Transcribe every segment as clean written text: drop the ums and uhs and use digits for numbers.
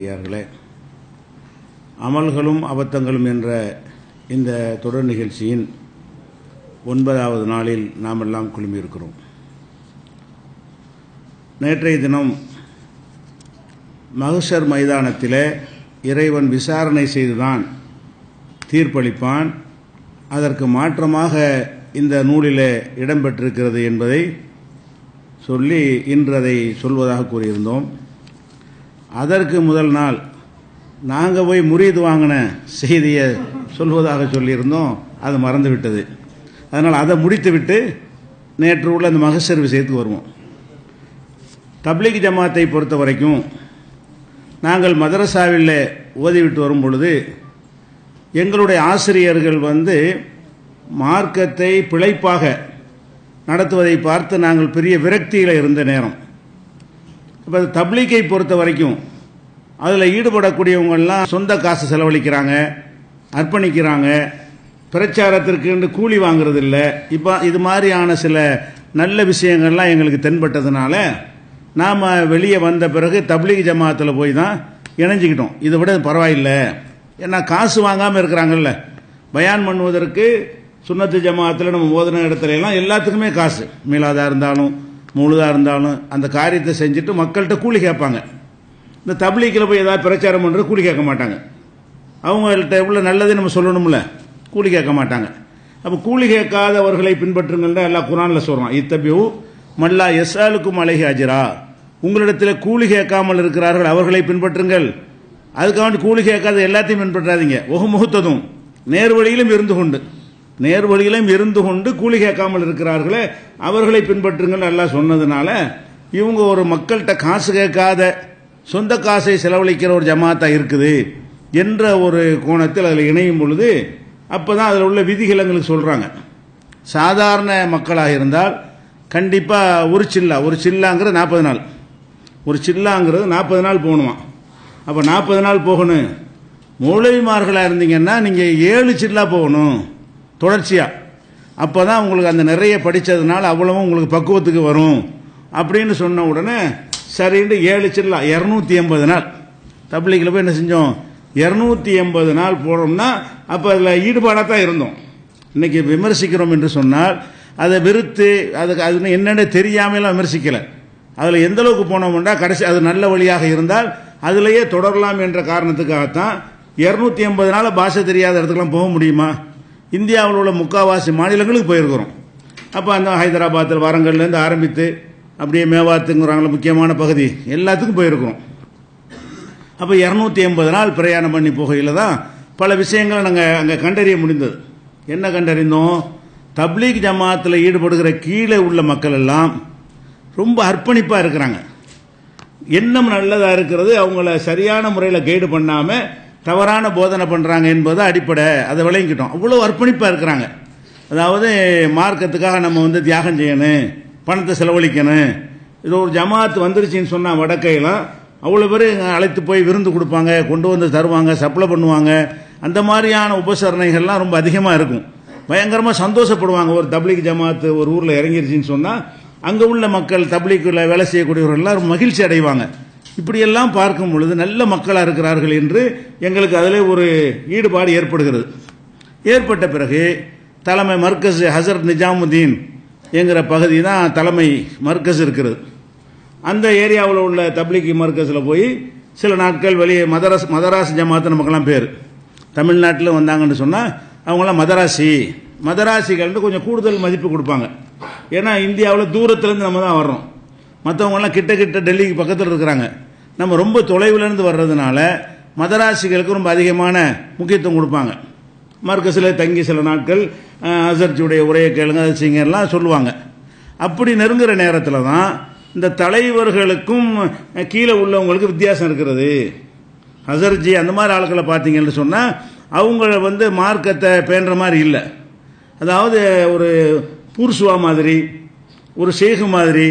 ஐயார்களே, அமல்களும் அபத்தங்களும் என்ற இந்த தொடர் நிகழ்ச்சியின் 9வது நாளில் நாம் எல்லாம் குழுமியிருக்கிறோம். நேற்றைய தினம் மஹ்ஷர் மைதானத்திலே இறைவன் விசாரணை செய்துதான் தீர்ப்பளிப்பான், அதற்கு மாற்றமாக இந்த நூலிலே இடம்பெற்றிருக்கிறது என்பதை சொல்லி இன்று அதை சொல்வதாக கூறியிருந்தோம். அதற்கு முதல் நாள் நாங்கள் போய் முரீது வாங்கின செய்தியை சொல்வதாக சொல்லியிருந்தோம், அது மறந்துவிட்டது. அதனால் அதை முடித்துவிட்டு நேற்று உள்ள அந்த மஹ்ஷர் விஷயத்துக்கு வருவோம். தப்லீக் ஜமாத்தை பொறுத்த வரைக்கும் நாங்கள் மதரசாவில் ஓதிவிட்டு வரும் பொழுது எங்களுடைய ஆசிரியர்கள் மார்க்கத்தை பிழைப்பாக நடத்துவதை பார்த்து நாங்கள் பெரிய விரக்தியில் இருந்த நேரம். இப்போ தப்லீக்கை பொறுத்த வரைக்கும் அதில் ஈடுபடக்கூடியவங்கெல்லாம் சொந்த காசு செலவழிக்கிறாங்க, அர்ப்பணிக்கிறாங்க, பிரச்சாரத்திற்கு கூலி வாங்குறது இல்லை. இப்போ இது மாதிரியான சில நல்ல விஷயங்கள்லாம் எங்களுக்கு தென்பட்டதுனால நாம் வெளியே வந்த பிறகு தப்லீக் ஜமாத்தில் போய் தான் இணைஞ்சிக்கிட்டோம். இதை விட பரவாயில்லை, ஏன்னா காசு வாங்காமல் இருக்கிறாங்கல்ல. பயான் பண்ணுவதற்கு சுன்னத்து ஜமாத்தில் நம்ம ஓதுன இடத்துல எல்லாம் எல்லாத்துக்குமே காசு, மீளாதாக இருந்தாலும் முழுதாக இருந்தாலும் அந்த காரியத்தை செஞ்சுட்டு மக்கள்கிட்ட கூலி கேட்பாங்க. இந்த தப்லீக்கில் போய் ஏதாவது பிரச்சாரம் பண்ணுறது கூலி கேட்க மாட்டாங்க. அவங்கள்ட்ட எவ்வளோ நல்லது நம்ம சொல்லணும்ல, கூலி கேட்க மாட்டாங்க. அப்போ கூலி கேட்காதவர்களை பின்பற்றுங்கள்னு எல்லாம் குரானில் சொல்கிறோம். இத்தபியூ மல்லா எஸ்ஆலுக்கும் அலைஹி அஜ்ரா, உங்களிடத்தில் கூலி கேட்காமல் இருக்கிறார்கள் அவர்களை பின்பற்றுங்கள். அதுக்காக கூலி கேட்காத எல்லாத்தையும் பின்பற்றாதீங்க. முகத்ததும் நேர்வழியிலும் இருந்து கொண்டு கூலி கேட்காமல் இருக்கிறார்களே அவர்களை பின்பற்றுங்கள் அல்லாஹ் சொன்னதுனால இவங்க ஒரு மக்கள்கிட்ட காசு கேட்காத சொந்த காசை செலவழிக்கிற ஒரு ஜமாத்தா இருக்குது என்ற ஒரு கோணத்தில் அதில் இணையும் பொழுது அப்போ தான் அதில் உள்ள விதிகள் எங்களுக்கு சொல்கிறாங்க. சாதாரண மக்களாக இருந்தால் கண்டிப்பாக ஒரு சில்லாங்கிறது 40 நாள், ஒரு சில்லாங்கிறது 40 நாள் போகணுமா. அப்போ 40 நாள் போகணும். மௌலவிமார்களாக இருந்தீங்கன்னா நீங்கள் 7 சில்லா போகணும் தொடர்ச்சியாக. அப்போ தான் உங்களுக்கு அந்த நிறைய படித்ததுனால அவ்வளவும் உங்களுக்கு பக்குவத்துக்கு வரும் அப்படின்னு சொன்ன உடனே சரின்னு 7 சில்லா 280 நாள் தப்லீக்கில் போய் என்ன செஞ்சோம், 280 நாள் போகிறோம்னா அப்போ அதில் ஈடுபாடாக தான் இருந்தோம். இன்றைக்கி விமர்சிக்கிறோம் என்று சொன்னால் அதை வெறுத்து அது என்னென்ன தெரியாமலாம் விமர்சிக்கலை. அதில் எந்த அளவுக்கு போனோம்னா கடைசி அது நல்ல வழியாக இருந்தால் அதிலேயே தொடரலாம் என்ற காரணத்துக்காகத்தான் 280 நாள் பாஷை தெரியாத இடத்துக்குலாம் போக முடியுமா? இந்தியாவில் உள்ள முக்காவாசி மாநிலங்களுக்கு போயிருக்கிறோம். அப்போ அந்த ஹைதராபாத்தில் வாரங்கள்லேருந்து ஆரம்பித்து அப்படியே மேவாத்துங்கிறாங்கள முக்கியமான பகுதி எல்லாத்துக்கும் போயிருக்கிறோம். அப்போ 280 நாள் பிரயாணம் பண்ணி போகையில் தான் பல விஷயங்களை நாங்கள் அங்கே கண்டறிய முடிந்தது. என்ன கண்டறிந்தோம்? தப்லீக் ஜமாத்தில் ஈடுபடுகிற கீழே உள்ள மக்கள் எல்லாம் ரொம்ப அர்ப்பணிப்பாக இருக்கிறாங்க. எண்ணம் நல்லதாக இருக்கிறது, அவங்கள சரியான முறையில் கைடு பண்ணாமல் தவறான போதனை பண்ணுறாங்க என்பது அடிப்படை. அதை விளங்கிக்கிட்டோம். அவ்வளோ அர்ப்பணிப்பாக இருக்கிறாங்க. அதாவது மார்க்கத்துக்காக நம்ம தியாகம் செய்யணும், பணத்தை செலவழிக்கணும். இது ஒரு ஜமாத் வந்துருச்சின்னு சொன்னால் வடக்கையெல்லாம் அவ்வளோ பேர் அழைத்து போய் விருந்து கொடுப்பாங்க, கொண்டு வந்து தருவாங்க, சப்ளை பண்ணுவாங்க. அந்த மாதிரியான உபசரணைகள்லாம் ரொம்ப அதிகமாக இருக்கும். பயங்கரமாக சந்தோஷப்படுவாங்க. ஒரு தப்லீக் ஜமாத்து ஒரு ஊரில் இறங்கிருச்சின்னு சொன்னால் அங்கே உள்ள மக்கள் தப்லீக்கில் வேலை செய்யக்கூடியவர்கள்லாம் ரொம்ப மகிழ்ச்சி அடைவாங்க. இப்படியெல்லாம் பார்க்கும் பொழுது நல்ல மக்களாக இருக்கிறார்கள் என்று எங்களுக்கு அதில் ஒரு ஈடுபாடு ஏற்படுகிறது. ஏற்பட்ட பிறகு தலைமை மர்கஸ் ஹசரத் நிஜாமுதீன் என்கிற பகுதி தான் தலைமை மர்கஸ் இருக்கிறது. அந்த ஏரியாவில் உள்ள தப்லீக் மர்கஸில் போய் சில நாட்கள் வெளியே மதராஸ் ஜமாத்து நமக்கெல்லாம் பேர். தமிழ்நாட்டில் வந்தாங்கன்னு சொன்னால் அவங்களாம் மதராசிகள்னு கொஞ்சம் கூடுதல் மதிப்பு கொடுப்பாங்க. ஏன்னா இந்தியாவில் தூரத்துலேருந்து நம்ம தான் வர்றோம், மற்றவங்கெல்லாம் கிட்ட டெல்லிக்கு பக்கத்தில் இருக்கிறாங்க. நம்ம ரொம்ப தொலைவிலேருந்து வர்றதுனால மதராசிகளுக்கு ரொம்ப அதிகமான முக்கியத்துவம் கொடுப்பாங்க. மர்கஸில் தங்கி சில நாட்கள் அசர்ஜியுடைய உரையை கேளுங்க, சிங்கர்லாம் சொல்லுவாங்க. அப்படி நெருங்குற நேரத்தில் தான் இந்த தலைவர்களுக்கும் கீழே உள்ளவங்களுக்கு வித்தியாசம் இருக்கிறது. அசர்ஜி அந்த மாதிரி ஆட்களை பார்த்தீங்கன்னு சொன்னால் அவங்க மார்க்கத்தை பேணுற மாதிரி இல்லை. அதாவது ஒரு பூர்சுவா மாதிரி, ஒரு ஷேகு மாதிரி,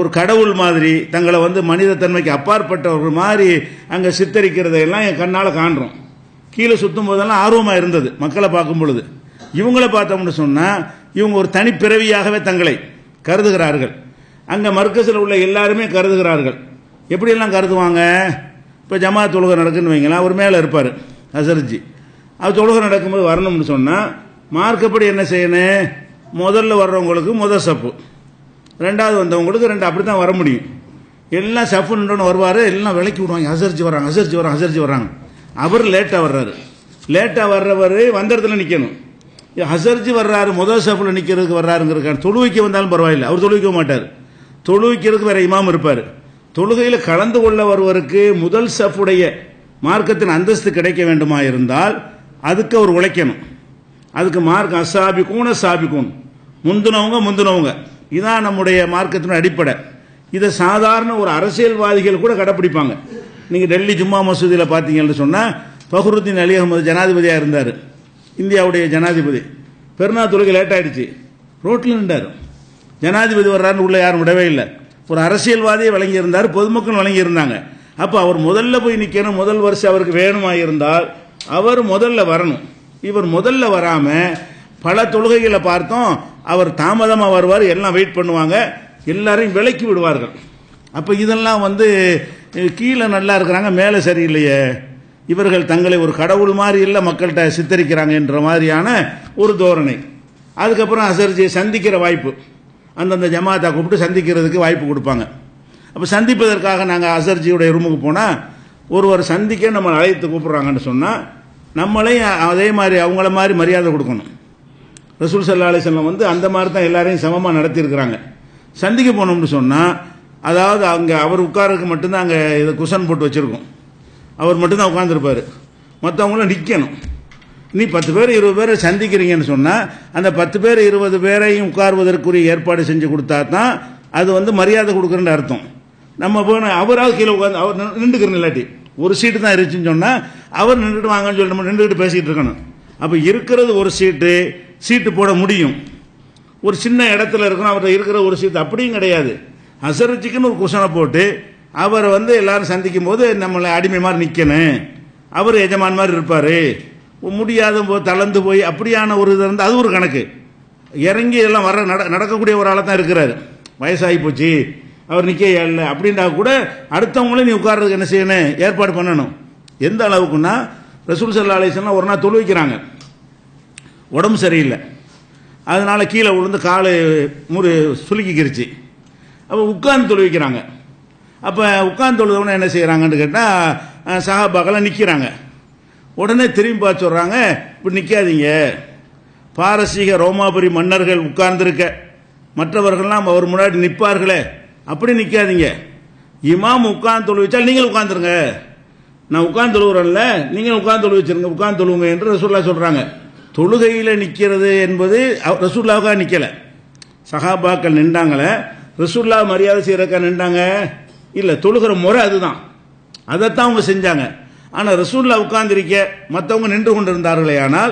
ஒரு கடவுள் மாதிரி தங்களை மனிதத்தன்மைக்கு அப்பாற்பட்டவர்கள் மாதிரி அங்கே சித்தரிக்கிறதையெல்லாம் என் கண்ணால் காண்றோம். கீழே சுற்றும் போதெல்லாம் ஆர்வமாக இருந்தது மக்களை பார்க்கும் பொழுது. இவங்களை பார்த்தோம்னு சொன்னால் இவங்க ஒரு தனிப்பிறவியாகவே தங்களை கருதுகிறார்கள். அங்கே மர்கஸில் உள்ள எல்லாருமே கருதுகிறார்கள். எப்படியெல்லாம் கருதுவாங்க? இப்போ ஜமாத் தொழுகை நடக்குன்னு வைங்களா, அவர் மேலே இருப்பார் அசர்ஜி. அவர் தொழுகை நடக்கும்போது வரணும்னு சொன்னால் மார்க்கப்படி என்ன செய்யணும்? முதல்ல வர்றவங்களுக்கு முதல் சப்பு, ரெண்டாவது வந்தவங்களுக்கு ரெண்டு, அப்படி தான் வர முடியும். எல்லாம் சப்பு நின்று வருவார், எல்லாம் விலைக்கு விடுவாங்க, அசர்ஜி வர்றாங்க, அசர்ஜி வர்றாங்க, அசர்ஜி வர்றாங்க. அவர் லேட்டாக வர்றாரு. லேட்டாக வர்றவர் வந்த இடத்துல நிற்கணும். அசர்ஜி வர்றாரு, முதல் சப்பில் நிற்கிறதுக்கு வர்றாருங்கிறக்கான தொழுவிக்க வந்தாலும் பரவாயில்லை, அவர் தொழுவிக்க மாட்டார். தொழுவிக்கிறதுக்கு வேற இமாம் இருப்பார். தொழுகையில் கலந்து கொள்ள வருவருக்கு முதல் சஃபுடைய மார்க்கத்தின் அந்தஸ்து கிடைக்க வேண்டுமா இருந்தால் அதுக்கு அவர் உழைக்கணும். அதுக்கு மார்க் அசாபிக்கூன், முந்தினவங்க, இதான் நம்முடைய மார்க்கத்தின் அடிப்படை. இதை சாதாரண ஒரு அரசியல்வாதிகள் கூட கடைப்பிடிப்பாங்க. நீங்கள் டெல்லி ஜும்மா மசூதியில் பார்த்தீங்கன்னு சொன்னால் ஃபஹ்ருத்தீன் அலி அஹமது ஜனாதிபதியாக இருந்தார், இந்தியாவுடைய ஜனாதிபதி. பெருநாள் தொழுகை லேட் ஆகிடுச்சு, ரோட்டில் நின்றார். ஜனாதிபதி வர்றாருன்னு உள்ள யாரும் விடவே இல்லை. ஒரு அரசியல்வாதியை வழங்கியிருந்தார், பொதுமக்கள் வழங்கியிருந்தாங்க. அப்போ அவர் முதல்ல போய் நிற்கணும், முதல் வருஷம் அவருக்கு வேணுமா இருந்தால் அவர் முதல்ல வரணும். இவர் முதல்ல வராமல் பல தொழுகைகளை பார்த்தோம், அவர் தாமதமாக வருவார், எல்லாம் வெயிட் பண்ணுவாங்க, எல்லாரையும் விலக்கி விடுவார்கள். அப்போ இதெல்லாம் கீழே நல்லா இருக்கிறாங்க, மேலே சரியில்லையே, இவர்கள் தங்களை ஒரு கடவுள் மாதிரி இல்லை மக்கள்கிட்ட சித்தரிக்கிறாங்க என்ற மாதிரியான ஒரு தோரணை. அதுக்கப்புறம் அசர்ஜியை சந்திக்கிற வாய்ப்பு, அந்தந்த ஜமாத்தை கூப்பிட்டு சந்திக்கிறதுக்கு வாய்ப்பு கொடுப்பாங்க. அப்போ சந்திப்பதற்காக நாங்கள் அசர்ஜியுடைய ரூமுக்கு போனால் ஒருவர் சந்திக்க நம்ம அழைத்து கூப்பிட்றாங்கன்னு சொன்னால் நம்மளையும் அதே மாதிரி அவங்கள மாதிரி மரியாதை கொடுக்கணும். ரசூல் ஸல்லல்லாஹு அலைஹி வஸல்லம் அந்த மாதிரி தான் எல்லாரையும் சமமாக நடத்தியிருக்கிறாங்க. சந்திக்க போனோம்னு சொன்னால் அதாவது அங்கே அவர் உட்காருக்கு மட்டும்தான் அங்கே இதை குஷன் போட்டு வச்சுருக்கோம், அவர் மட்டும்தான் உட்காந்துருப்பார், மற்றவங்களும் நிற்கணும். நீ 10 பேர் 20 பேரை சந்திக்கிறீங்கன்னு சொன்னால் அந்த 10 பேர் 20 பேரையும் உட்கார்வதற்குரிய ஏற்பாடு செஞ்சு கொடுத்தா தான் அது மரியாதை கொடுக்குறேன்னு அர்த்தம். நம்ம போன அவராவது கீழே உட்காந்து அவர் நின்றுக்கிறோம், இல்லாட்டி ஒரு சீட்டு தான் இருந்துச்சுன்னு சொன்னால் அவர் நின்றுட்டு வாங்கன்னு சொல்லி நம்ம நின்றுக்கிட்டு பேசிகிட்டு இருக்கணும். அப்போ இருக்கிறது ஒரு சீட்டு போட முடியும், ஒரு சின்ன இடத்துல இருக்கணும், அவர்கிட்ட இருக்கிற ஒரு சீட்டு அப்படியும் கிடையாது. அசர்ஜிக்குன்னு ஒரு குஷனை போட்டு அவர் எல்லாரும் சந்திக்கும் போது நம்மளை அடிமை மாதிரி நிற்கணும், அவர் எஜமான் மாதிரி இருப்பார், முடியாத போது தளர்ந்து போய் அப்படியான ஒரு இது அது ஒரு கணக்கு. இறங்கி எல்லாம் நடக்கக்கூடிய ஒரு ஆளாக தான் இருக்கிறாரு, வயசாகி போச்சு, அவர் நிற்க இல்லை அப்படின்னா கூட அடுத்தவங்களும் நீ உட்கார்றதுக்கு என்ன செய்யணும், ஏற்பாடு பண்ணணும். எந்த அளவுக்குன்னா ரசூல் ஸல்லல்லாஹு அலைஹி வஸல்லம் ஒரு நாள் தொழுவிக்கிறாங்க, உடம்பு சரியில்லை, அதனால கீழே விழுந்து காலு சுலுக்கிக்கிருச்சு. அப்போ உட்கார்ந்து தொழுவிக்கிறாங்க. அப்போ உட்கார்ந்து தொழுதவன என்ன செய்கிறாங்கன்னு கேட்டால் சஹாபாக்கெல்லாம் நிற்கிறாங்க. உடனே திரும்பி பார்த்து சொல்கிறாங்க, இப்படி நிற்காதீங்க, பாரசீக ரோமாபுரி மன்னர்கள் உட்கார்ந்துருக்க, மற்றவர்கள்லாம் அவர் முன்னாடி நிற்பார்களே, அப்படி நிற்காதீங்க. இமாம் உட்கார்ந்து தொழு வச்சால் நீங்கள் உட்காந்துருங்க, நான் உட்கார்ந்து தொழுகிறேன்ல நீங்கள் உட்கார்ந்து தொழு வச்சிருங்க, உட்கார்ந்து தொழுவுங்க என்று ரசூலுல்லாஹ் சொல்கிறாங்க. தொழுகையில் நிற்கிறது என்பது ரசூலுல்லாஹ்வுக்காக நிற்கலை, சஹாபாக்கள் நின்றாங்களே, ரசூலுல்லாஹ் மரியாதை செய்கிறக்கா நின்றாங்க இல்லை, தொழுகிற முறை அதுதான், அதைத்தான் அவங்க செஞ்சாங்க. ஆனால் ரசூலுல்லாஹ் உட்கார்ந்திருக்க மற்றவங்க நின்று கொண்டிருந்தார்களே, ஆனால்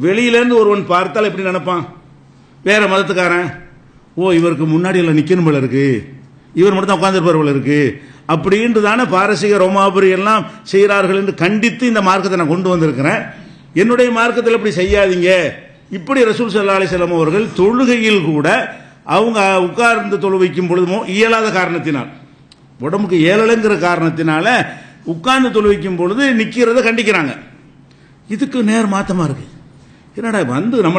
வெளியிலேருந்து ஒருவன் பார்த்தால் எப்படி நினைப்பான், வேற மதத்துக்காரன், ஓ இவருக்கு முன்னாடி எல்லாம் நிற்கணும் போல இருக்கு, இவர் மட்டும் தான் உட்கார்ந்துருப்பார் போல இருக்கு அப்படின்ட்டு தானே பாரசீக ரோமாபுரி எல்லாம் செய்கிறார்கள் என்று கண்டித்து இந்த மார்க்கத்தை நான் கொண்டு வந்திருக்கிறேன். என்னுடைய மார்க்கத்தில் இப்படி செய்யாதீங்க. இப்படி ரசூல் ஸல்லல்லாஹு அலைஹி வஸல்லம் அவர்கள் தொழுகையில் கூட அவங்க உட்கார்ந்து தொழு வைக்கும் பொழுதுமோ இயலாத காரணத்தினால், உடம்புக்கு ஏழலைங்கிற காரணத்தினால உட்கார்ந்து தொழு வைக்கும் பொழுது நிற்கிறத கண்டிக்கிறாங்க. இதுக்கு நேர் மாற்றமாக இருக்கு. என்னடா நம்மளை